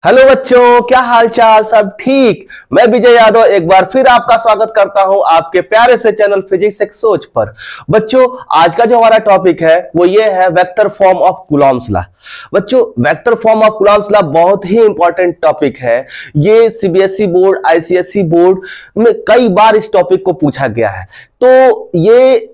Hello बच्चों, क्या हाल चाल? सब ठीक। मैं विजय यादव एक बार फिर आपका स्वागत करता हूं आपके प्यारे से चैनल फिजिक्स एक सोच पर। बच्चों, आज का जो हमारा टॉपिक है वो ये है vector form of Coulomb's law. बच्चों, vector form of Coulomb's law बहुत ही इंपॉर्टेंट टॉपिक है। ये सीबीएसई बोर्ड, आईसीएसई बोर्ड में कई बार इस टॉपिक को पूछा गया है। तो ये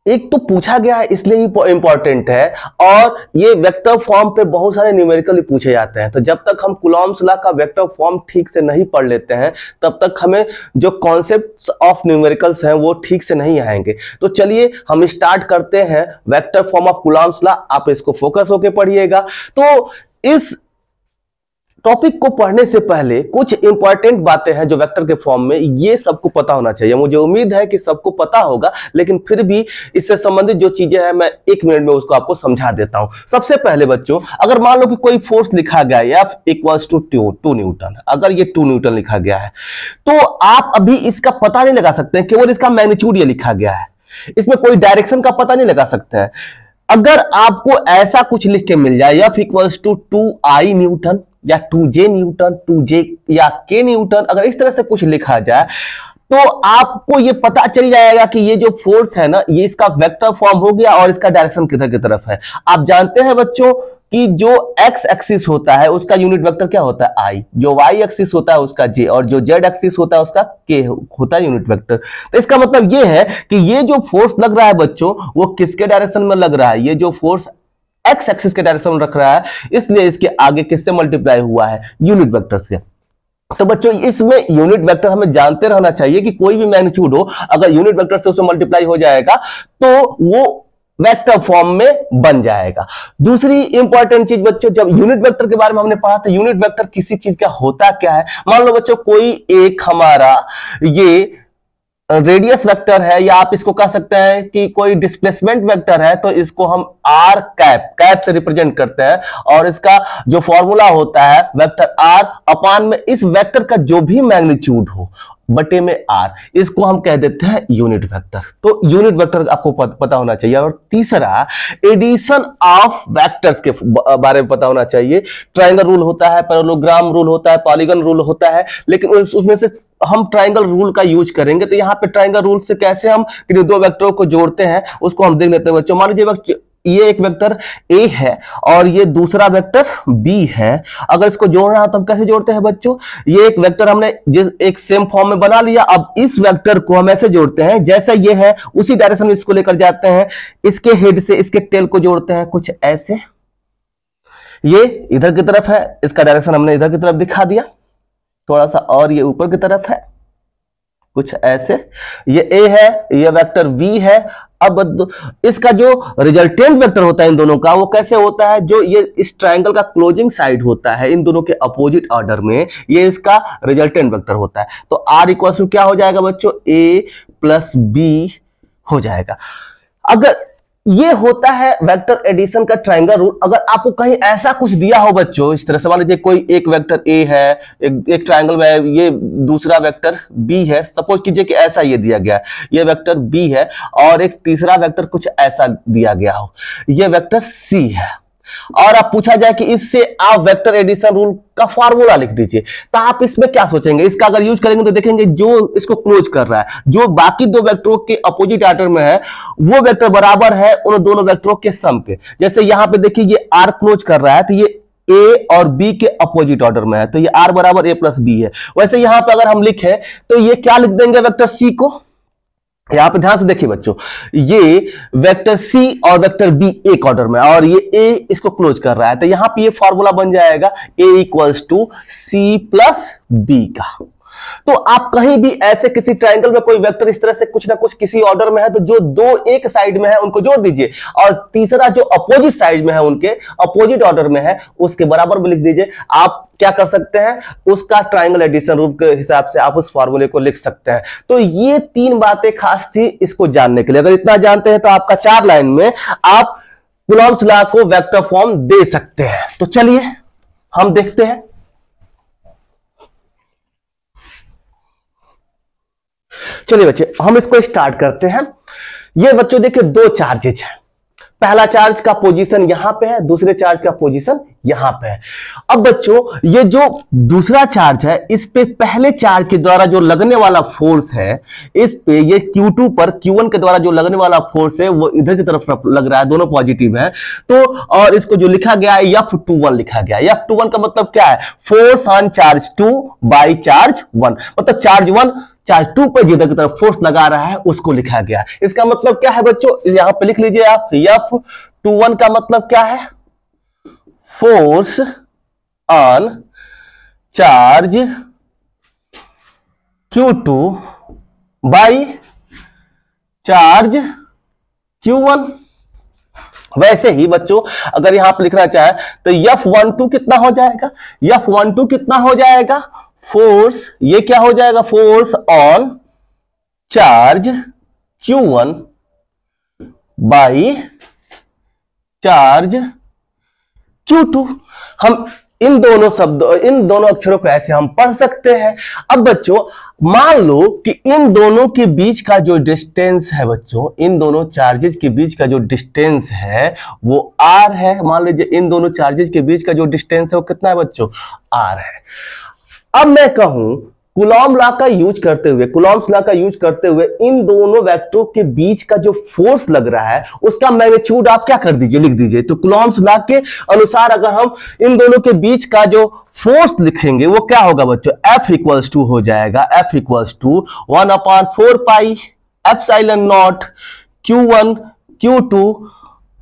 एक तो पूछा गया है इसलिए ही इंपॉर्टेंट है, और ये वेक्टर फॉर्म पे बहुत सारे न्यूमेरिकल पूछे जाते हैं। तो जब तक हम कूलॉम्स लॉ का वेक्टर फॉर्म ठीक से नहीं पढ़ लेते हैं तब तक हमें जो कॉन्सेप्ट्स ऑफ न्यूमेरिकल्स हैं वो ठीक से नहीं आएंगे। तो चलिए हम स्टार्ट करते हैं vector form of Coulomb's law. आप इसको फोकस होकर पढ़िएगा। तो इस टॉपिक को पढ़ने से पहले कुछ इंपॉर्टेंट बातें हैं जो वेक्टर के फॉर्म में, ये सबको पता होना चाहिए। मुझे उम्मीद है कि सबको पता होगा, लेकिन फिर भी इससे संबंधित जो चीजें हैं मैं एक मिनट में उसको आपको समझा देता हूं। सबसे पहले बच्चों, अगर मान लो कि कोई फोर्स लिखा गया है F इक्वल्स टू 2 न्यूटन, अगर ये 2 न्यूटन लिखा गया है तो आप अभी इसका पता नहीं लगा सकते हैं, केवल इसका मैग्नीट्यूड ये लिखा गया है, इसमें कोई डायरेक्शन का पता नहीं लगा सकते हैं। अगर आपको ऐसा कुछ लिख के मिल जाए F equals to 2I Newton या 2J न्यूटन, 2J या K न्यूटन, अगर इस तरह से कुछ लिखा जाए तो आपको ये पता चल जाएगा कि ये जो फोर्स है ना, ये इसका वेक्टर फॉर्म हो गया और इसका डायरेक्शन किधर की तरफ है। आप जानते हैं बच्चों कि जो x एक्सिस होता है उसका यूनिट वेक्टर क्या होता है? I, जो y एक्सिस होता है उसका j, और जो z एक्सिस होता है उसका k होता है यूनिट वेक्टर। तो इसका मतलब ये है कि ये जो फोर्स लग रहा है बच्चों वो किसके डायरेक्शन में लग रहा है? ये जो फोर्स x एक्सिस के डायरेक्शन में रख रहा है, इसलिए इसके आगे किससे मल्टीप्लाई हुआ है? यूनिट वेक्टर से। तो बच्चों इसमें यूनिट वेक्टर हमें जानते रहना चाहिए कि कोई भी मैग्नीट्यूड हो, अगर यूनिट वेक्टर से उसे मल्टीप्लाई हो जाएगा तो वो वेक्टर फॉर्म में बन जाएगा। दूसरी इंपॉर्टेंट चीज बच्चों, जब यूनिट वेक्टर के बारे में हमने पढ़ा था, यूनिट वेक्टर किसी चीज का होता क्या है? मान लो बच्चों कोई एक हमारा ये रेडियस वेक्टर है, या आप इसको कह सकते हैं कि कोई डिस्प्लेसमेंट वेक्टर है, तो इसको हम आर कैप से रिप्रेजेंट करते हैं, और इसका जो फॉर्मूला होता है वेक्टर आर अपान में इस वेक्टर का जो भी मैग्नीट्यूड हो बटे में आर, इसको हम कह देते हैं यूनिट वेक्टर। तो यूनिट वेक्टर आपको पता होना चाहिए। और तीसरा, एडिशन ऑफ वेक्टर्स के बारे में पता होना चाहिए। ट्रायंगल रूल होता है, पैरेललोग्राम रूल होता है, पॉलीगन रूल होता है, लेकिन उसमें से हम ट्रायंगल रूल का यूज करेंगे। तो यहाँ पे ट्रायंगल रूल से कैसे हम दो वेक्टरों को जोड़ते हैं उसको हम देख लेते हैं बच्चों। मान लीजिए ये एक वेक्टर A है और ये दूसरा वेक्टर B है। अगर इसको जोड़ना है तो हम कैसे जोड़ते हैं बच्चों? ये एक वेक्टर हमने एक सेम फॉर्म में बना लिया। अब इस वेक्टर को हम ऐसे जोड़ते हैं जैसा ये है उसी डायरेक्शन में इसको लेकर जाते हैं, इसके हेड से इसके टेल को जोड़ते हैं कुछ ऐसे। ये इधर की तरफ है, इसका डायरेक्शन हमने इधर की तरफ दिखा दिया थोड़ा सा, और ये ऊपर की तरफ है कुछ ऐसे। ये A है, ये वेक्टर V है। अब इसका जो रिजल्टेंट वेक्टर होता है इन दोनों का, वो कैसे होता है? जो ये इस ट्रायंगल का क्लोजिंग साइड होता है इन दोनों के अपोजिट ऑर्डर में, ये इसका रिजल्टेंट वेक्टर होता है। तो R इक्वल टू क्या हो जाएगा बच्चों? A प्लस B हो जाएगा। अगर ये होता है वेक्टर एडिशन का ट्रायंगल रूल। अगर आपको कहीं ऐसा कुछ दिया हो बच्चों इस तरह से, मान लीजिए कोई एक वेक्टर A है, एक ट्रायंगल में ये दूसरा वेक्टर B है, सपोज कीजिए कि ऐसा ये दिया गया है, ये वेक्टर B है और एक तीसरा वेक्टर कुछ ऐसा दिया गया हो, ये वेक्टर C है, और आप पूछा जाए कि इससे आप वेक्टर एडिशन रूल का फार्मूला लिख दीजिए, तो आप इसमें क्या सोचेंगे? इसका अगर यूज करेंगे तो देखेंगे जो इसको क्लोज कर रहा है, जो बाकी दो वेक्टरों के अपोजिट ऑर्डर में है, वो वेक्टर बराबर है उन दोनों वेक्टरों के सम के। जैसे यहां पे देखिए ये R क्लोज कर रहा है तो ये A और B के अपोजिट ऑर्डर में है, तो ये R बराबर A प्लस B है। वैसे यहां पे अगर हम लिखें तो ये क्या लिख देंगे वेक्टर C को? यहां पे ध्यान से देखिए बच्चों, ये वेक्टर C और वेक्टर B एक ऑर्डर में, और ये A इसको क्लोज कर रहा है, तो यहां पे ये फॉर्मूला बन जाएगा A equals to C plus B का। तो आप कहीं भी ऐसे किसी ट्रायंगल में कोई वेक्टर इस तरह से कुछ ना कुछ किसी ऑर्डर में है, तो जो दो एक साइड में है उनको जोड़ दीजिए, और तीसरा जो अपोजिट साइड में है उनके अपोजिट ऑर्डर में है उसके बराबर में लिख दीजिए। आप क्या कर सकते हैं? उसका ट्रायंगल एडिशन रूल के हिसाब से आप उस फॉर्मूले को लिख सकते हैं। तो ये तीन बातें खास थी इसको जानने के लिए। अगर इतना जानते हैं तो आपका 4 लाइन में आप कूलॉम्स लॉ को वेक्टर फॉर्म दे सकते हैं। तो चलिए हम देखते हैं। चलिए बच्चे हम इसको स्टार्ट करते हैं। ये बच्चों देखिए दो चार्जेज हैं, पहला चार्ज का पोजीशन यहां पे है, दूसरे चार्ज का पोजीशन यहां पे है। अब बच्चों ये जो दूसरा चार्ज है, इस पे पहले चार्ज के द्वारा जो लगने वाला फोर्स है, इस पे ये Q2 पर Q1 के द्वारा जो लगने वाला फोर्स है वो इधर की तरफ लग रहा है, दोनों पॉजिटिव है। तो और इसको जो लिखा गया है F21 लिखा गया है। F21 का मतलब क्या है? Force on charge 2 by charge 1, मतलब चार्ज 1 चार्ज 2 पर जिधर की तरफ फोर्स लगा रहा है उसको लिखा गया। इसका मतलब क्या है बच्चों? यहां पे लिख लीजिए आप, F21 का मतलब क्या है? Force on charge Q2 by charge Q1। वैसे ही बच्चों अगर यहां पर लिखना चाहे तो F12 कितना हो जाएगा? F12 कितना हो जाएगा? फोर्स, ये क्या हो जाएगा? Force on charge Q1 by charge Q2। हम इन दोनों अक्षरों को ऐसे हम पढ़ सकते हैं। अब बच्चों मान लो कि इन दोनों के बीच का जो डिस्टेंस है बच्चों, इन दोनों चार्जेस के बीच का जो डिस्टेंस है वो R है। मान लीजिए इन दोनों चार्जेस के बीच का जो डिस्टेंस है वो कितना है बच्चों? R है। अब मैं कहूं कूलॉम लॉ का यूज करते हुए इन दोनों वेक्टरों के बीच का जो फोर्स लग रहा है उसका मैग्नीट्यूड आप क्या कर दीजिए, लिख दीजिए। तो कूलॉम्स लॉ के अनुसार अगर हम इन दोनों के बीच का जो फोर्स लिखेंगे वो क्या होगा बच्चों? F इक्वल्स टू हो जाएगा, F equals to 1/4 pi epsilon naught Q1 Q2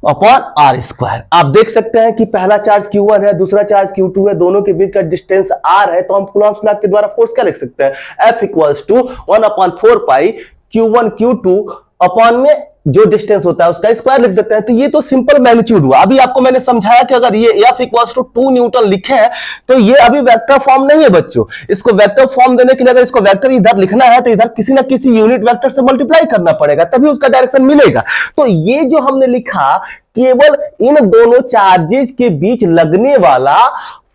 upon R square. आप देख सकते हैं कि पहला चार्ज Q1 है, दूसरा चार्ज Q2 है, दोनों के बीच का डिस्टेंस R है। तो हम कूलॉम्स लॉ के द्वारा फोर्स क्या लिख सकते हैं? F equals to 1/4 pi Q1 Q2 upon में जो डिस्टेंस होता है उसका स्क्वायर लिख देते हैं। तो ये तो सिंपल मैग्नीट्यूड हुआ। अभी आपको मैंने समझाया कि अगर ये F इक्वल्स टू 2 न्यूटन लिखे हैं तो ये अभी वेक्टर फॉर्म नहीं है बच्चों। इसको वेक्टर फॉर्म देने के लिए अगर इसको वेक्टर इधर लिखना है तो इधर किसी ना किसी यूनिट वेक्टर से मल्टीप्लाई करना पड़ेगा, तभी उसका डायरेक्शन मिलेगा। तो ये जो हमने लिखा केवल इन दोनों चार्जेस के बीच लगने वाला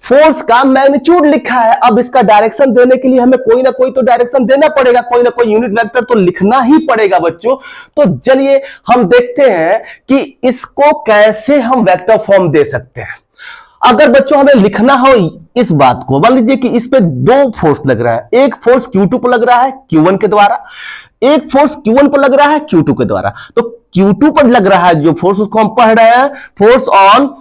फोर्स का मैग्नीट्यूड लिखा है। अब इसका डायरेक्शन देने के लिए हमें कोई ना कोई तो डायरेक्शन देना पड़ेगा, कोई ना कोई यूनिट वेक्टर तो लिखना ही पड़ेगा बच्चों। तो चलिए हम देखते हैं कि इसको कैसे हम वेक्टर फॉर्म दे सकते हैं। अगर बच्चों हमें लिखना हो इस बात को, मान लीजिए कि इस पे दो फोर्स लग रहा है, एक फोर्स Q2 पर लग रहा है Q1 के द्वारा, एक फोर्स Q1 पर लग रहा है Q2 के द्वारा। तो Q2 पर लग रहा है जो फोर्स उसको हम पढ़ रहे हैं force on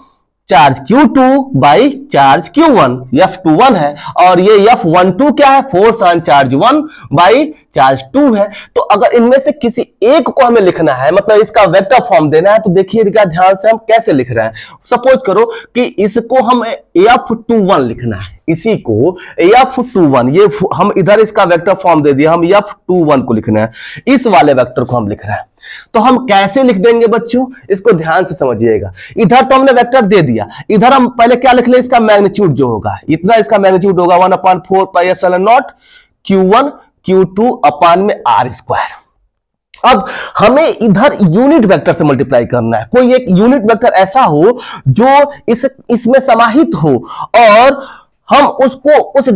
charge Q2 by charge Q1, F21 है। और ये F12 क्या है? Force on charge 1 by charge 2 है। तो अगर इनमें से किसी एक को हमें लिखना है, मतलब इसका वेक्टर फॉर्म देना है, तो देखिएगा ध्यान से हम कैसे लिख रहे हैं। सपोज करो कि इसको हम F21 लिखना है, इसी को F21, ये हम इधर इसका वेक्टर फॉर्म दे दिया, हम F21 को लिखना है, इस वाले वेक्टर को हम लिख रहे हैं। तो हम कैसे लिख देंगे बच्चों? इसको ध्यान से समझिएगा। इधर तो हमने वेक्टर दे दिया, इधर हम पहले क्या लिख ले? इसका मैग्नीट्यूड जो होगा, इतना इसका मैग्नीट्यूड होगा 1/4 pi epsilon naught Q1 Q2 upon में R स्क्वायर। अब हमें इधर यूनिट वेक्टर से मल्टीप्लाई करना है। कोई एक यूनिट वेक्टर ऐसा हो जो इसमें समाहित हो और हम उसको उस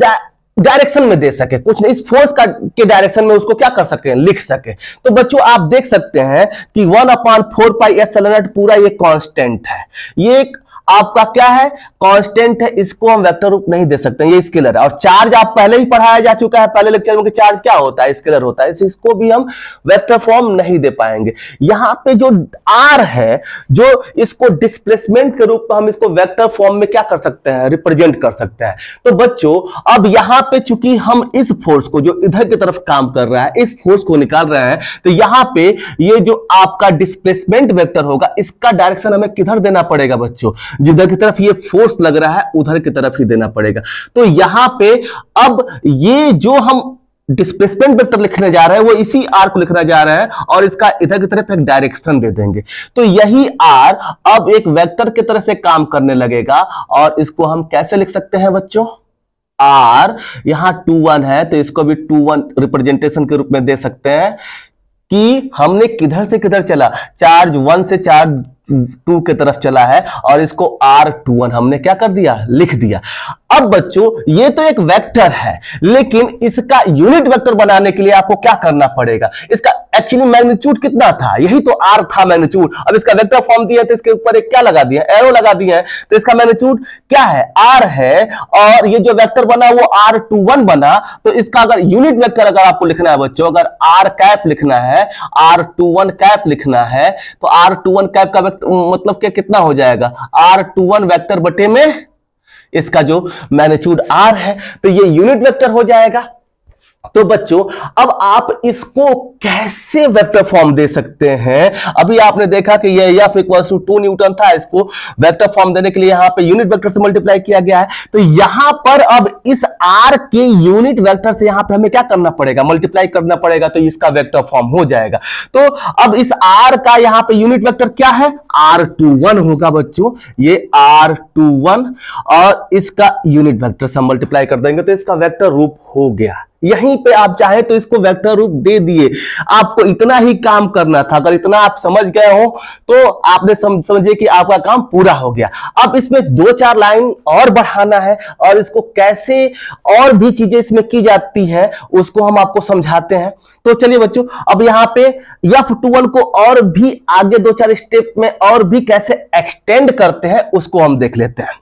डायरेक्शन में दे सके, कुछ नहीं, इस फोर्स के डायरेक्शन में उसको क्या कर सके? लिख सके। तो बच्चों आप देख सकते हैं कि 1/4 पाई एप्सिलॉन नॉट पूरा ये कांस्टेंट है, ये एक आपका क्या है? कांस्टेंट है। इसको हम वेक्टर रूप नहीं दे सकते, ये स्केलर है। और चार्ज आप पहले ही पढ़ाया जा चुका है पहले लेक्चर में कि चार्ज क्या होता है? स्केलर होता है। इसको भी हम वेक्टर फॉर्म नहीं दे पाएंगे। यहां पे जो R है, जो इसको डिस्प्लेसमेंट के रूप में हम इसको वेक्टर फॉर्म में क्या कर सकते हैं? रिप्रेजेंट कर सकते हैं। तो बच्चों अब यहां पे चूंकि हम इस फोर्स को जो इधर की तरफ काम कर रहा है, इस फोर्स को निकाल रहे हैं, तो यहां पे ये जो आपका डिस्प्लेसमेंट वेक्टर होगा इसका डायरेक्शन हमें किधर देना पड़ेगा बच्चों? जिधर की तरफ ये फोर्स लग रहा है उधर की तरफ ही देना पड़ेगा। तो यहां पे अब ये जो हम डिस्प्लेसमेंट वेक्टर लिखने जा रहे हैं वो इसी R को लिखने जा रहे हैं और इसका इधर की तरफ एक डायरेक्शन दे देंगे। तो यही R अब एक वेक्टर की तरह से काम करने लगेगा और इसको हम कैसे लिख सकते हैं बच्चों? R यहां 2 1 है तो इसको भी 2 1 रिप्रेजेंटेशन के रूप में दे सकते हैं कि हमने किधर से किधर चला, चार्ज 1 से चार्ज R2 की तरफ चला है और इसको R21 हमने क्या कर दिया, लिख दिया। अब बच्चों ये तो एक वेक्टर है, लेकिन इसका यूनिट वेक्टर बनाने के लिए आपको क्या करना पड़ेगा, इसका एक्चुअली मैग्नीट्यूड कितना था, यही तो R था मैग्नीट्यूड। अब इसका वेक्टर फॉर्म दिया तो इसके ऊपर एक क्या लगा दिया, एरो लगा दिया है, तो इसका मैग्नीट्यूड क्या है, R है, और ये जो वेक्टर बना वो R21 बना। तो इसका अगर यूनिट वेक्टर अगर आपको लिखना है बच्चों, अगर R कैप लिखना है, R21 कैप लिखना है, तो R21 कैप का मतलब क्या कितना हो जाएगा, R21 वेक्टर बटे में इसका जो मैग्नीट्यूड R है, तो ये यूनिट वेक्टर हो जाएगा। तो बच्चों अब आप इसको कैसे वेक्टर फॉर्म दे सकते हैं, अभी आपने देखा कि ये F = 2 न्यूटन था, इसको वेक्टर फॉर्म देने के लिए यहां पे यूनिट वेक्टर से मल्टीप्लाई किया गया है। तो यहां पर अब इस R के यूनिट वेक्टर से यहां पे हमें क्या करना पड़ेगा, मल्टीप्लाई करना पड़ेगा, तो इसका वेक्टर फॉर्म हो जाएगा। तो अब इस R का यहां पे यूनिट वेक्टर क्या है, R21 होगा बच्चों, ये R21, और इसका यूनिट वेक्टर से मल्टीप्लाई कर देंगे तो इसका वेक्टर रूप हो गया। यहीं पे आप चाहे तो इसको वेक्टर रूप दे दिए, आपको इतना ही काम करना था। अगर इतना आप समझ गए हो तो आपने समझिए कि आपका काम पूरा हो गया। अब इसमें 2-4 लाइन और बढ़ाना है, और इसको कैसे और भी चीजें इसमें की जाती है उसको हम आपको समझाते हैं। तो चलिए बच्चों, अब यहाँ पे F21 को और भी आगे 2-4 स्टेप में और भी कैसे एक्सटेंड करते हैं उसको हम देख लेते हैं।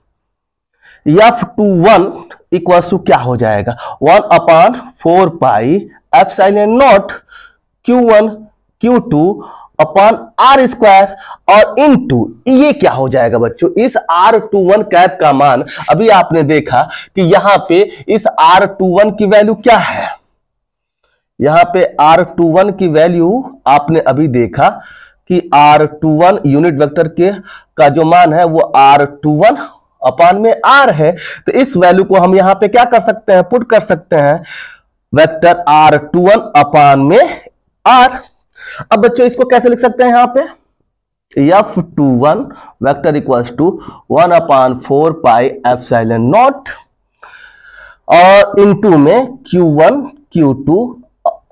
F21 इक्वल्स टू क्या हो जाएगा, 1/4 pi epsilon naught Q1 Q2 upon R square, और इनटू ये क्या हो जाएगा बच्चों, इस R21 कैप का मान अभी आपने देखा कि यहां पे इस R21 की वैल्यू क्या है, यहां पे R21 की वैल्यू आपने अभी देखा कि R21 यूनिट वेक्टर के का जो मान है वो R21 अपान में R है। तो इस वैल्यू को हम यहां पे क्या कर सकते हैं, पुट कर सकते हैं, वेक्टर R21 अपान में R। अब बच्चों इसको कैसे लिख सकते हैं, यहां पे F21 vector equals to 1/4 pi epsilon naught, और इनटू में Q1 Q2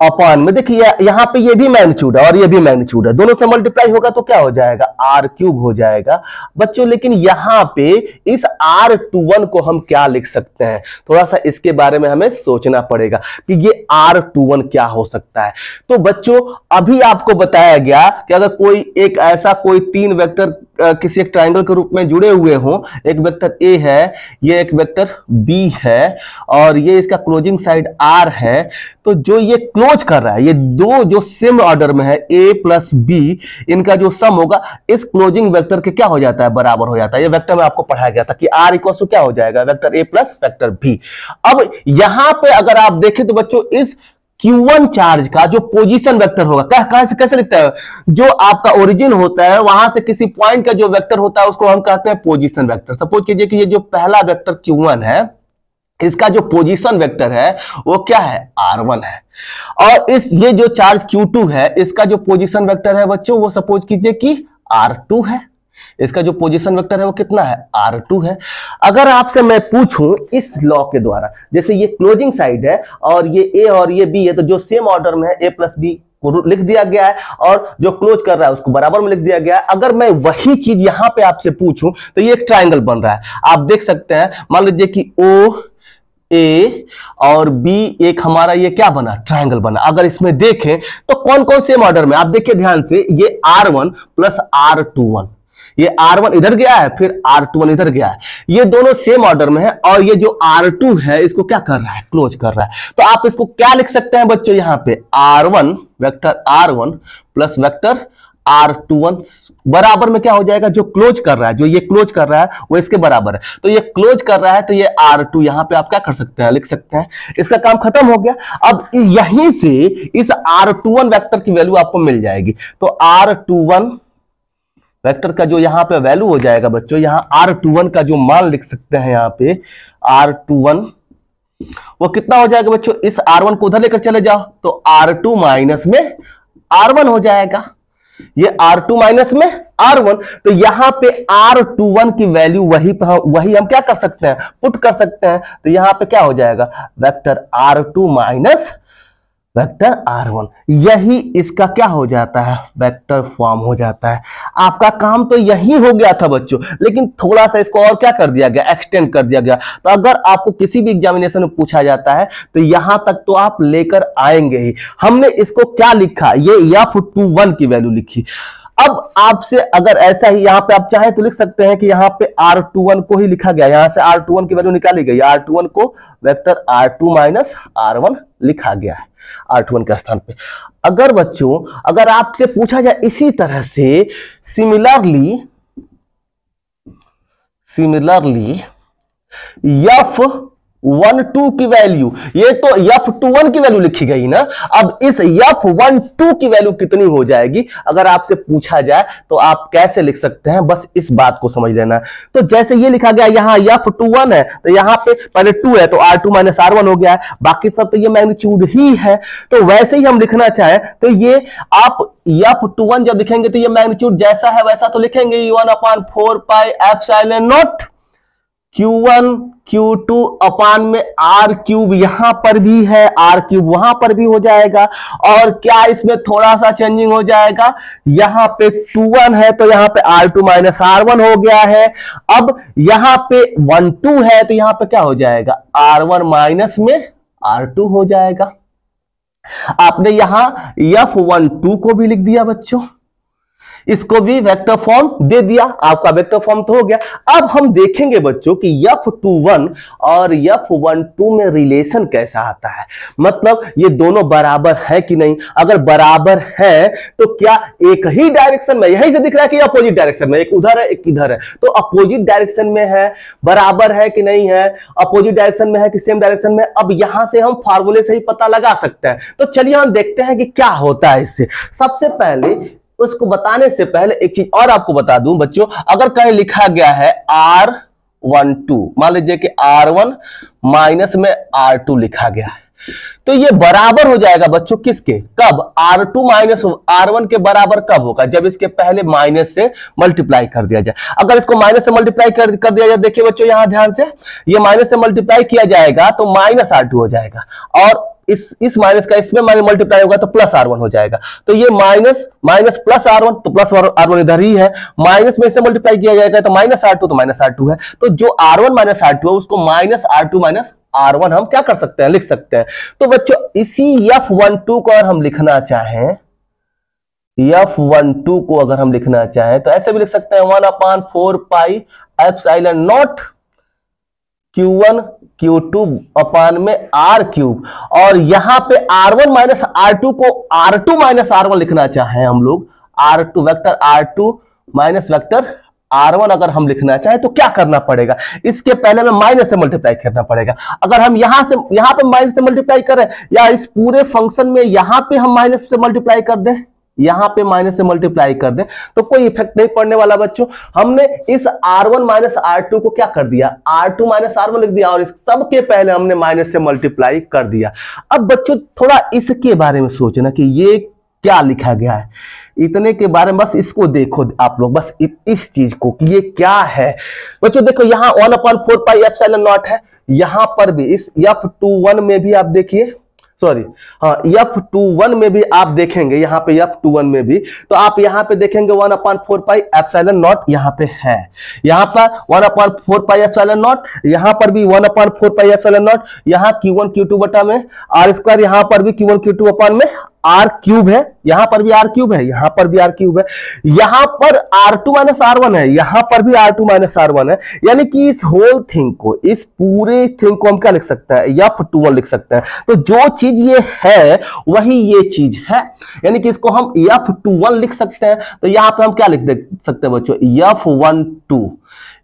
अपान में, देखिए यहां पे ये भी मैग्नीट्यूड है और ये भी मैग्नीट्यूड है, दोनों से मल्टीप्लाई होगा तो क्या हो जाएगा, R³ हो जाएगा बच्चों। लेकिन यहां पे इस R21 को हम क्या लिख सकते हैं, थोड़ा सा इसके बारे में हमें सोचना पड़ेगा कि ये R21 क्या हो सकता है। तो बच्चों अभी आपको बताया गया कि अगर कोई एक ऐसा कोई 3 वेक्टर किसी एक ट्रायंगल के रूप में जुड़े हुए हों, एक वेक्टर A है, ये एक वेक्टर B है, और ये इसका क्लोजिंग साइड R है, तो जो ये क्लोज कर रहा है, ये दो जो सेम ऑर्डर में है A प्लस B, इनका जो सम होगा इस क्लोजिंग वेक्टर के क्या हो जाता है, बराबर हो जाता है। ये वेक्टर में आपको पढ़ाया गया था कि R इक्वल टू क्या हो जाएगा, vector A plus vector B। अब यहां पे अगर आप देखें तो बच्चों इस Q1 चार्ज का जो पोजीशन वेक्टर होगा, कहां से कैसे लिखता है, जो आपका ओरिजिन होता है वहां से किसी पॉइंट का जो वेक्टर होता है उसको हम कहते हैं पोजीशन वेक्टर। सपोज कीजिए कि ये जो पहला वेक्टर Q1 है, इसका जो पोजीशन वेक्टर है वो क्या है, R1 है, और इस ये जो चार्ज Q2 है इसका जो पोजीशन वेक्टर है बच्चों वो सपोज कीजिए कि R2 है, इसका जो पोजीशन वेक्टर है वो कितना है, R2 है। अगर आपसे मैं पूछूं इस लॉ के द्वारा, जैसे ये क्लोजिंग साइड है और ये A और ये B है, तो जो सेम ऑर्डर में है A प्लस B को लिख दिया गया है, और जो क्लोज कर रहा है उसको बराबर में लिख दिया गया है। अगर मैं वही चीज यहां पे आपसे पूछूं तो ये एक ट्राइंगल बन रहा है, आप देख सकते हैं, मान लीजिए कि O A और B एक हमारा ये क्या बना, ट्राइंगल बना। अगर इसमें देखें तो कौन कौन सेम ऑर्डर में, आप देखिए ध्यान से, ये R1 प्लस R21, ये R1 इधर गया है, फिर R21 इधर गया है, ये दोनों सेम ऑर्डर में है, और ये जो R2 है इसको क्या कर रहा है, क्लोज कर रहा है। तो आप इसको क्या लिख सकते हैं बच्चों, यहां पे R1 vector R1 plus vector R21 बराबर में क्या हो जाएगा, जो क्लोज कर रहा है, जो ये क्लोज कर रहा है वो इसके बराबर है, तो ये क्लोज कर रहा है, तो ये R2 यहां पे आप क्या कर सकते हैं, लिख सकते हैं, इसका काम खत्म हो गया। अब यहीं से इस R21 वेक्टर की वैल्यू आपको मिल जाएगी, तो R21 वेक्टर का जो यहां पे वैल्यू हो जाएगा बच्चों, यहां R21 का जो मान लिख सकते हैं, यहां पे R21 वो कितना हो जाएगा बच्चों, इस R1 को उधर लेकर चले जाओ तो R2 माइनस में R1 हो जाएगा, ये R2 माइनस में R1, तो यहां पे R21 की वैल्यू वही हम क्या कर सकते हैं, पुट कर सकते हैं। तो यहां पे क्या हो जाएगा, vector R2 minus vector R1। यही इसका क्या हो जाता है, वेक्टर फॉर्म हो जाता है। आपका काम तो यही हो गया था बच्चों, लेकिन थोड़ा सा इसको और क्या कर दिया गया, एक्सटेंड कर दिया गया। तो अगर आपको किसी भी एग्जामिनेशन में पूछा जाता है तो यहां तक तो आप लेकर आएंगे ही। हमने इसको क्या लिखा, ये F21 की वैल्यू लिखी। अब आपसे अगर ऐसा ही यहां पे आप चाहें तो लिख सकते हैं कि यहां पे R21 को ही लिखा गया, यहां से R21 की वैल्यू निकाली गई, R21 को वेक्टर R2 माइनस R1 लिखा गया है R21 के स्थान पे। अगर बच्चों अगर आपसे पूछा जाए इसी तरह से सिमिलरली F12 की वैल्यू, ये तो F21 की वैल्यू लिखी गई ना, अब इस F12 की वैल्यू कितनी हो जाएगी अगर आपसे पूछा जाए तो आप कैसे लिख सकते हैं, बस इस बात को समझ लेना। तो जैसे ये लिखा गया यहां F21 है तो यहां पे पहले 2 है तो R2 माइनस R1 हो गया है, बाकी सब तो ये मैग्नीट्यूड ही है। तो वैसे ही हम लिखना चाहें तो ये आप F21 जब लिखेंगे तो ये मैग्नीट्यूड जैसा है वैसा तो लिखेंगे 1/4 pi epsilon naught Q1 Q2 अपान में R क्यूब, यहां पर भी है R क्यूब, वहां पर भी हो जाएगा। और क्या इसमें थोड़ा सा चेंजिंग हो जाएगा, यहां पे 21 है तो यहां पे R2 माइनस R1 हो गया है। अब यहां पे 12 है तो यहां पे क्या हो जाएगा, R1 माइनस में R2 हो जाएगा। आपने यहां F12 को भी लिख दिया बच्चों, इसको भी वेक्टर फॉर्म दे दिया, आपका वेक्टर फॉर्म तो हो गया। अब हम देखेंगे बच्चों कि F21 और F12 में रिलेशन कैसा आता है, मतलब ये दोनों बराबर है कि नहीं। अगर बराबर है तो क्या एक ही डायरेक्शन में, यहीं से दिख रहा है कि अपोजिट डायरेक्शन में, एक उधर है एक इधर है, तो अपोजिट डायरेक्शन में है, बराबर है कि नहीं है, अपोजिट डायरेक्शन में है कि सेम डायरेक्शन में। अब यहां से हम फार्मूले से ही पता लगा सकते हैं। तो चलिए हम देखते हैं कि क्या होता है इससे। सबसे पहले उसको बताने से पहले एक चीज और आपको बता दूं बच्चों, अगर कहीं लिखा गया है R12, मान लीजिए कि R1 माइनस में R2 लिखा गया है, तो ये बराबर हो जाएगा बच्चों किसके, कब, R2 माइनस R1 के बराबर कब होगा, जब इसके पहले माइनस से मल्टीप्लाई कर दिया जाए। अगर इसको माइनस से मल्टीप्लाई कर दिया जाए, देखिए बच्चों यहां ध्यान से, ये माइनस से मल्टीप्लाई किया जाएगा तो माइनस R2 हो जाएगा, और इस माइनस का इसमें मल्टीप्लाई होगा तो प्लस R1 हो जाएगा। तो ये माइनस माइनस प्लस R1, तो प्लस R1 इधर ही है, माइनस में से मल्टीप्लाई किया जाएगा तो माइनस R2, तो माइनस R2 है। तो जो R1 माइनस R2 है उसको माइनस R2 माइनस R1 हम क्या कर सकते हैं, लिख सकते हैं। तो बच्चों इसी F12 को अगर हम लिखना चाहें, F12 को अगर हम लिखना चाहें तो ऐसे भी लिख सकते हैं 1/4 pi epsilon naught Q1 Q2 अपान में R क्यूब, और यहां पे R1 माइनस R2 को R2 माइनस R1 लिखना चाहें हम लोग, R2 vector R2 minus vector R1 अगर हम लिखना चाहें तो क्या करना पड़ेगा, इसके पहले में माइनस से मल्टीप्लाई करना पड़ेगा। अगर हम यहां पे माइनस से मल्टीप्लाई करें, या इस पूरे फंक्शन में यहां पे हम माइनस से मल्टीप्लाई कर दें, यहां पे माइनस से मल्टीप्लाई कर दें, तो कोई इफेक्ट नहीं पड़ने वाला बच्चों। हमने इस R1 माइनस R2 को क्या कर दिया, R2 माइनस R1 लिख दिया, और इस सब के पहले हमने माइनस से मल्टीप्लाई कर दिया। अब बच्चों थोड़ा इसके बारे में सोचना कि ये क्या लिखा गया है, इतने के बारे में बस इसको देखो आप लोग, बस इस चीज को कि ये क्या है। बच्चों देखो यहाँ 1/4 पाई एप्सिलॉन नॉट है, यहां पर भी इस F21 में भी आप देखिए, सॉरी हाँ F21 में भी आप देखेंगे, यहाँ पे F21 में भी, तो आप यहाँ पे देखेंगे 1/4 पाई एप्सिलॉन नॉट यहाँ पे है, यहाँ पर 1/4 पाई एप्सिलॉन नॉट, यहाँ पर भी 1/4 पाई एप्सिलॉन नॉट, यहाँ Q1 Q2 बटा में R स्क्वायर, यहाँ पर भी Q1 Q2 अपान में R क्यूब है, यहां पर भी R क्यूब है, यहां पर भी R क्यूब है, यहां पर R2 माइनस R1 है, यहां पर भी R2 माइनस R1 है। यानी कि इस होल थिंग को, इस पूरे थिंग को हम क्या लिख सकते हैं, F21 लिख सकते हैं। तो जो चीज ये है वही ये चीज है, यानी कि इसको हम F21 लिख सकते हैं। तो यहां पर हम क्या लिख सकते हैं बच्चों, F12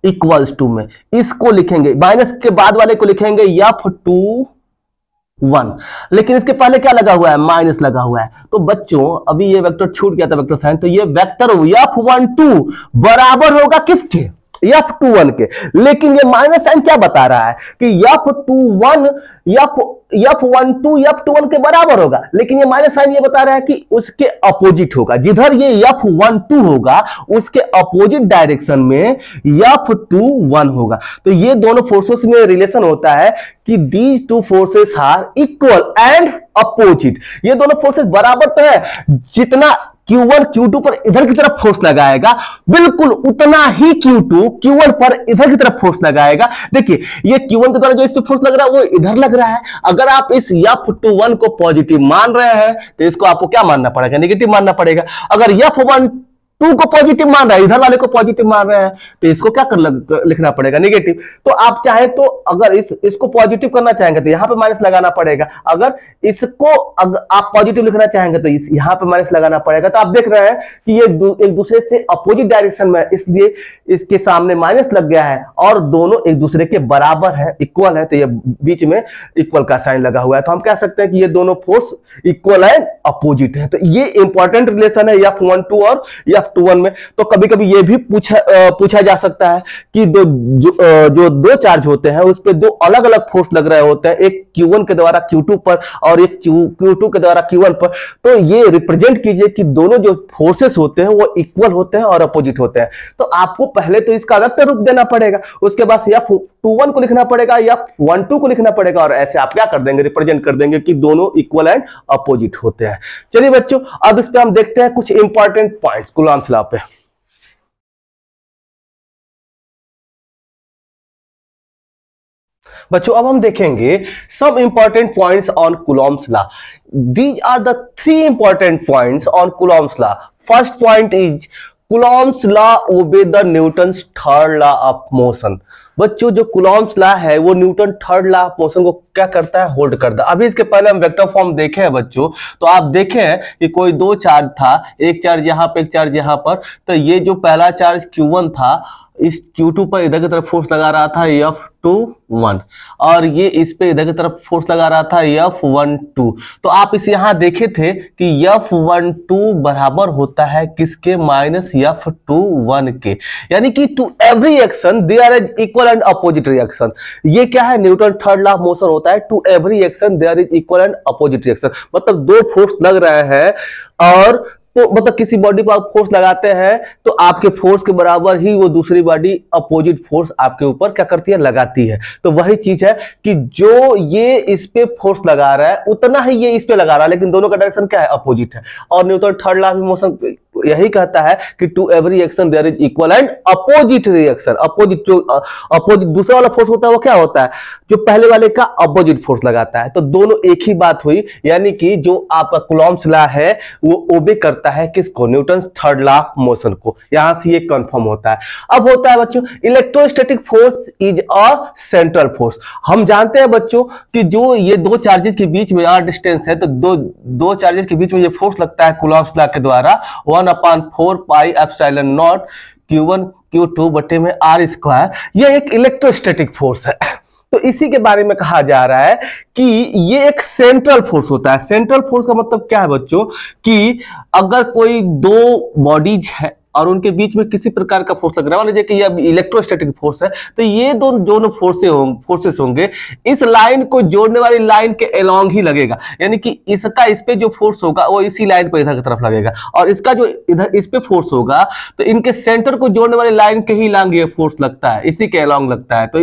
इक्वल्स टू में इसको लिखेंगे, माइनस के बाद वाले को लिखेंगे F21, लेकिन इसके पहले क्या लगा हुआ है, माइनस लगा हुआ है। तो बच्चों अभी ये वेक्टर छूट गया था, वेक्टर साइन, तो ये वेक्टर F12 बराबर होगा किसके, F21 के। लेकिन ये माइनस साइन क्या बता रहा है कि F21 F12 F21 के बराबर होगा, लेकिन ये माइनस साइन ये बता रहा है कि उसके अपोजिट होगा। जिधर ये F12 होगा उसके अपोजिट डायरेक्शन में F21 होगा। तो ये दोनों फोर्सेस में रिलेशन होता है कि these two forces are equal and opposite. ये दोनों फोर्सेस बराबर तो है, जितना Q1 Q2 पर इधर की तरफ फोर्स लगाएगा बिल्कुल उतना ही Q2 Q1 पर इधर की तरफ फोर्स लगाएगा। देखिए ये Q1 के द्वारा जो इस पे फोर्स लग रहा है वो इधर लग रहा है। अगर आप इस F21 को पॉजिटिव मान रहे हैं तो इसको आपको क्या मानना पड़ेगा, नेगेटिव मानना पड़ेगा। अगर F12 को पॉजिटिव मान रहा है, इधर वाले को पॉजिटिव मान रहे हैं, तो इसको क्या लिखना पड़ेगा, नेगेटिव। तो आप चाहे तो अगर इसको पॉजिटिव करना चाहेंगे तो यहां पे माइनस लगाना पड़ेगा। अगर आप पॉजिटिव लिखना चाहेंगे तो यहां पे माइनस लगाना पड़ेगा। तो आप देख रहे हैं कि ये एक दूसरे से अपोजिट डायरेक्शन में, इसलिए इसके सामने माइनस लग गया है और दोनों एक दूसरे के बराबर है, इक्वल है। तो ये बीच में इक्वल का साइन लगा हुआ है। तो हम कह सकते हैं कि ये दोनों फोर्स इक्वल एंड अपोजिट है। तो ये इंपॉर्टेंट रिलेशन है F12 और F21 में। तो कभी कभी ये भी पूछा जा सकता है कि जो दो चार्ज होते हैं उस पे दो अलग अलग फोर्स लग रहे होते हैं, एक Q1 के द्वारा Q2 पर और एक Q2 के द्वारा Q1 पर। तो ये रिप्रेजेंट कीजिए कि दोनों जो फोर्सेस होते हैं वो इक्वल होते हैं और अपोजिट होते हैं। तो आपको पहले तो इसका वेक्टर रूप देना पड़ेगा, उसके बाद F21 को लिखना पड़ेगा, F12 को लिखना पड़ेगा, और ऐसे आप क्या कर देंगे, रिप्रेजेंट कर देंगे कि दोनों इक्वल एंड अपोजिट होते हैं। चलिए बच्चों, अब इस पे हम देखते हैं कुछ इंपॉर्टेंट पॉइंट्स कूलॉम्स लॉ पे। बच्चों अब हम देखेंगे some important points on Coulomb's law. These are the three important points on Coulomb's law. First point is Coulomb's law obey the Newton's third law of motion. बच्चों जो Coulomb's law है वो Newton third law of motion को क्या करता है, hold करता है। अभी इसके पहले हम वेक्टर फॉर्म देखे हैं बच्चों, तो आप देखें कि कोई दो चार्ज था, एक चार्ज यहाँ पे एक चार्ज यहाँ पर। तो ये जो पहला चार्ज Q1 था, इस Q2 पर इधर की तरफ फोर्स लगा रहा था F21, और ये इस पे इधर की तरफ फोर्स लगा रहा था F12। तो आप इस यहाँ देखे थे कि F12 बराबर होता है किसके, माइनस F21 के। यानी कि to every action there is equal and opposite reaction. ये क्या है, Newton third law of motion होता है, to every action there is equal and opposite reaction. मतलब दो फोर्स लग रहे हैं और तो मतलब किसी बॉडी पर आप फोर्स लगाते हैं तो आपके फोर्स के बराबर ही वो दूसरी बॉडी अपोजिट फोर्स आपके ऊपर क्या करती है, लगाती है। तो वही चीज है कि जो ये इस पे फोर्स लगा रहा है उतना ही ये इस पे लगा रहा है, लेकिन दोनों का डायरेक्शन क्या है, अपोजिट है। और Newton third law of motion यही कहता है कि to every action there is equal and opposite reaction. Opposite जो अपोजिट दूसरा वाला फोर्स होता है वो क्या होता है, जो पहले वाले का अपोजिट फोर्स लगाता है। तो दोनों एक ही बात हुई, यानी कि जो आपका कूलॉम्स लॉ है वो ओबे करता है किसको, Newton third law of motion को। यहां से ये कंफर्म होता है। अब होता है बच्चों electrostatic force is a central force. हम जानते हैं बच्चों कि जो ये दो चार्जेस के बीच में आर डिस्टेंस है, तो दो चार्जेस के बीच में ये फोर्स लगता है कूलॉम्स लॉ के द्वारा 1/4 pi epsilon naught Q1 Q2 बटे में R स्क्वायर। यह एक इलेक्ट्रोस्टैटिक फोर्स है। तो इसी के बारे में कहा जा रहा है कि ये एक सेंट्रल फोर्स होता है। सेंट्रल फोर्स का मतलब क्या है बच्चों, कि अगर कोई दो बॉडीज है और उनके बीच में किसी प्रकार का फोर्स लग रहा है, मान लीजिए कि ये इलेक्ट्रोस्टैटिक फोर्स है, तो ये दोनों फोर्सेस होंगे, इस लाइन को जोड़ने वाली लाइन के अलोंग ही लगेगा। यानी कि इसका इस पे जो फोर्स होगा वो इसी लाइन पर इधर की तरफ लगेगा, और इसका जो इधर इस पे फोर्स होगा तो इनके सेंटर को जोड़ने वाली लाइन के ही अलोंग ये फोर्स लगता है, इसी के अलोंग लगता है। तो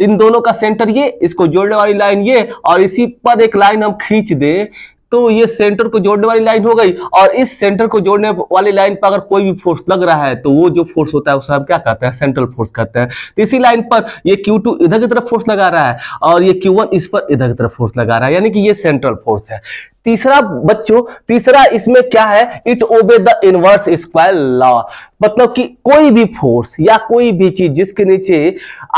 इन दोनों का सेंटर ये, इसको जोड़ने वाली लाइन ये, और इसी पर एक लाइन हम खींच दे तो ये सेंटर को जोड़ने वाली लाइन हो गई। और इस सेंटर को जोड़ने वाली लाइन पर अगर कोई भी फोर्स लग रहा है तो वो जो फोर्स होता है उसे हम क्या कहते हैं, सेंट्रल फोर्स कहते हैं। तो इसी लाइन पर ये Q2 इधर की तरफ फोर्स लगा रहा है और ये Q1 इस पर इधर की तरफ फोर्स लगा रहा है, यानी कि ये सेंट्रल फोर्स है। तीसरा इसमें क्या है, it obey the inverse square law. मतलब कि कोई भी फोर्स या कोई भी चीज जिसके नीचे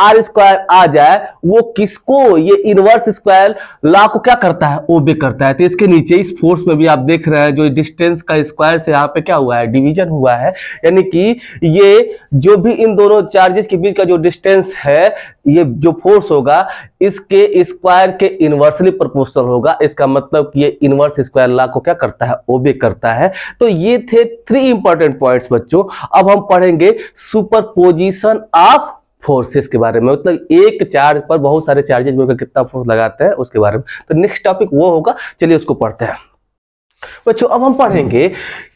R स्क्वायर आ जाए वो किसको, ये इनवर्स स्क्वायर लॉ को क्या करता है, ओबे करता है। तो इसके नीचे इस फोर्स में भी आप देख रहे हैं जो डिस्टेंस का स्क्वायर से यहाँ पे क्या हुआ है, डिवीजन हुआ है। यानी कि ये जो भी इन दोनों चार्जेस के बीच का जो डिस्टेंस है ये जो फोर्स होगा इसके स्क्वायर के इनवर्सली प्रोपोर्शनल होगा। इसका मतलब कि ये इनवर्स स्क्वायर लॉ को क्या करता है, ओबे करता है। तो ये थे 3 इंपॉर्टेंट पॉइंट्स बच्चों। अब हम पढ़ेंगे सुपरपोजिशन ऑफ फोर्सेस के बारे में, मतलब एक चार्ज पर बहुत सारे चार्जेस मिलकर कितना फोर्स लगाते हैं उसके बारे में। तो नेक्स्ट टॉपिक वो होगा, चलिए उसको पढ़ते हैं बच्चों। अब हम पढ़ेंगे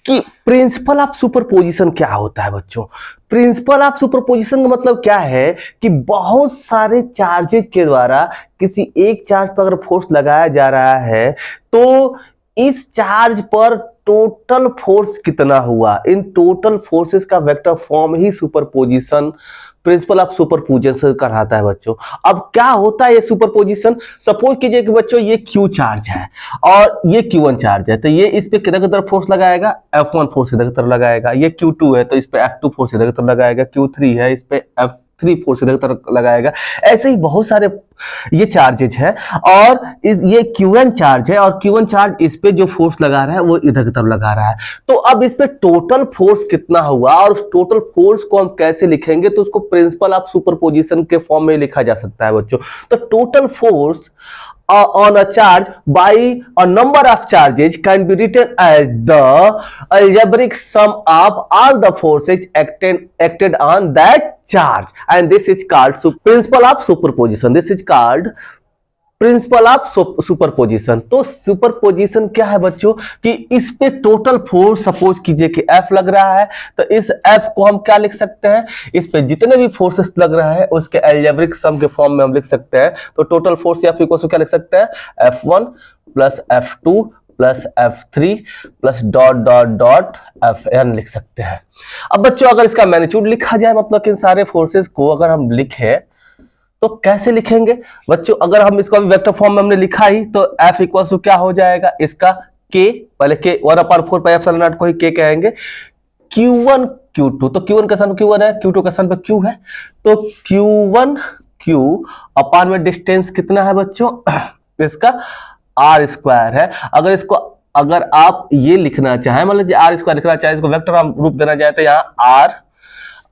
कि प्रिंसिपल ऑफ सुपरपोजिशन क्या होता है बच्चों। प्रिंसिपल ऑफ सुपरपोजिशन का मतलब क्या है कि बहुत सारे चार्जेस के द्वारा किसी एक चार्ज पर अगर फोर्स लगाया जा रहा है तो इस चार्ज पर टोटल फोर्स कितना हुआ, इन टोटल फोर्सेस का vector form he superposition, principle of superposition कहलाता है बच्चों। अब क्या होता है ये सुपरपोजिशन, सपोज कीजिए कि बच्चों ये क्यू चार्ज है और ये Q1 चार्ज है, तो ये इस पे किधर किधर फोर्स लगाएगा, F1 फोर्स इधर किधर लगाएगा। ये Q2 है तो इस पे F2 फोर्स इधर किधर लगाएगा। Q3 है, इस पे F3 फोर्स इधर किधर लगाएगा। ऐसे ही बहुत सारे ये चार्जेज है और ये Q1 चार्ज है और Q1 चार्ज इस पे जो फोर्स लगा रहा है वो इधर की तरफ लगा रहा है। तो अब इस पे टोटल फोर्स कितना हुआ और उस टोटल फोर्स को हम कैसे लिखेंगे, तो उसको प्रिंसिपल ऑफ सुपरपोजिशन के फॉर्म में लिखा जा सकता है बच्चों। तो total force on a charge by a number of charges can be written as the algebraic sum of all the forces acted on that charge, and this is called principle of superposition. This is called principle of superposition. तो superposition क्या है बच्चों कि इस पे total force, suppose कीजिए कि F लग रहा है तो इस F को हम क्या लिख सकते हैं, इस पे जितने भी फोर्सेस लग रहा है उसके अलजेब्रिक सम के फॉर्म में हम लिख सकते हैं। तो टोटल फोर्स या फिर क्या लिख सकते हैं, F1 plus F2 plus F3 plus dot dot dot Fn लिख सकते हैं। अब बच्चों अगर इसका मैग्नीट्यूड लिखा जाए, मतलब कि इन सारे फोर्सेस को अगर हम लिखें तो कैसे लिखेंगे बच्चों, अगर हम इसको वेक्टर फॉर्म में हमने लिखा ही तो F इक्वल टू क्या हो जाएगा, इसका K, पहले K 1/4 पाई एप्सिलॉन नॉट को ही K कहेंगे, Q1 Q2, तो Q1 का स्थान पे Q1 है, Q2 का स्थान पे Q है, तो Q1 Q अपान में डिस्टेंस कितना है बच्चों, इसका R स्क्वायर है। अगर आप ये लिखना चाहें, मतलब R स्क्वायर लिखना चाहे, इसको वेक्टर रूप देना चाहे तो यहाँ R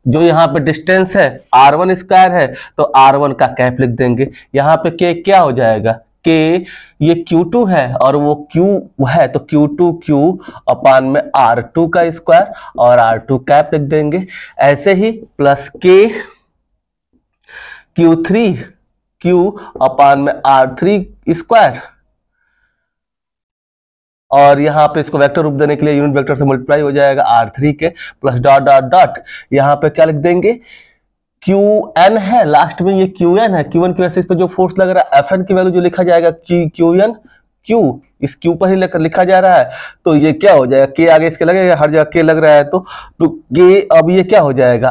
जो यहाँ पे डिस्टेंस है R1 स्क्वायर है तो R1 का कैप लिख देंगे। यहाँ पे K क्या हो जाएगा, K ये Q2 है और वो Q है तो Q2 Q अपान में R2 का स्क्वायर और R2 कैप लिख देंगे। ऐसे ही प्लस K Q3 Q अपान में R3 स्क्वायर, और यहाँ पे इसको वेक्टर रूप देने के लिए यूनिट वेक्टर से मल्टीप्लाई हो जाएगा R3 के, प्लस डॉट डॉट डॉट यहाँ पे क्या लिख देंगे, Qn है, लास्ट में ये Qn है, Q1 की वजह से इस पे जो फोर्स लग रहा है Fn की वैल्यू जो लिखा जाएगा Qn Q, इस Q पर ही लिखा जा रहा है, तो ये क्या हो जाएगा, K आगे इसके लगेगा, हर जगह K लग रहा है तो K, अब ये क्या हो जाएगा,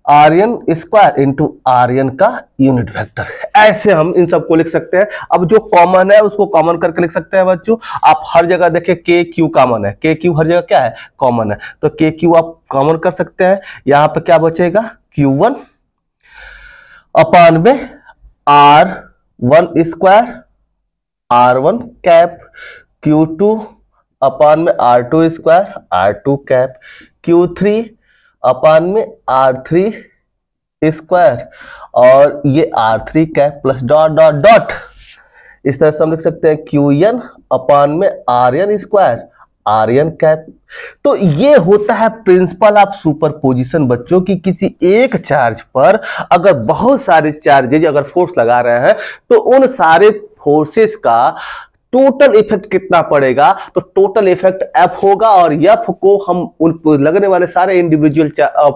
आर्यन स्क्वायर इंटू आर्यन का यूनिट वेक्टर। ऐसे हम इन सबको लिख सकते हैं। अब जो कॉमन है उसको कॉमन करके लिख सकते हैं बच्चों। आप हर जगह देखें के क्यू कॉमन है, के क्यू हर जगह क्या है, कॉमन है, तो के क्यू आप कॉमन कर सकते हैं। यहाँ पे क्या बचेगा, Q1 अपान में R1 square R1 cap, Q2 अपान में R2 square R2 cap, Q3 अपान में R3 स्क्वायर और ये R3 cap plus dot dot dot. इस तरह से हम लिख सकते हैं Qn अपान में Rn स्क्वायर Rn कैप। तो ये होता है प्रिंसिपल ऑफ सुपरपोजिशन बच्चों की, किसी एक चार्ज पर अगर बहुत सारे चार्जेज अगर फोर्स लगा रहे हैं तो उन सारे फोर्सेस का टोटल इफेक्ट कितना पड़ेगा, तो टोटल इफेक्ट F होगा और F को हम उन लगने वाले सारे इंडिविजुअल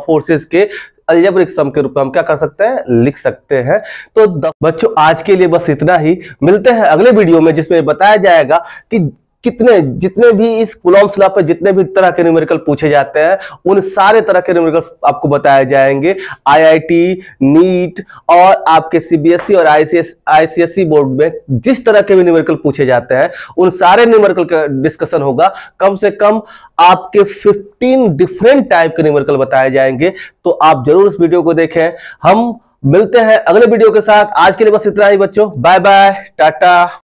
फोर्सेस के अलजेब्रिक सम के रूप में हम क्या कर सकते हैं, लिख सकते हैं। तो बच्चों आज के लिए बस इतना ही, मिलते हैं अगले वीडियो में जिसमें बताया जाएगा कि जितने भी इस कूलॉम्स लॉ पे जितने भी तरह के न्यूमेरिकल पूछे जाते हैं उन सारे तरह के न्यूमेरिकल आपको बताए जाएंगे। आईआईटी, नीट और आपके सीबीएसई और आईसीएसई बोर्ड में जिस तरह के भी न्यूमेरिकल पूछे जाते हैं उन सारे न्यूमेरिकल का डिस्कशन होगा। कम से कम आपके 15 डिफरेंट टाइप के न्यूमेरिकल बताए जाएंगे, तो आप जरूर इस वीडियो को देखें। हम मिलते हैं अगले वीडियो के साथ, आज के लिए बस इतना ही बच्चों, बाय बाय, टाटा।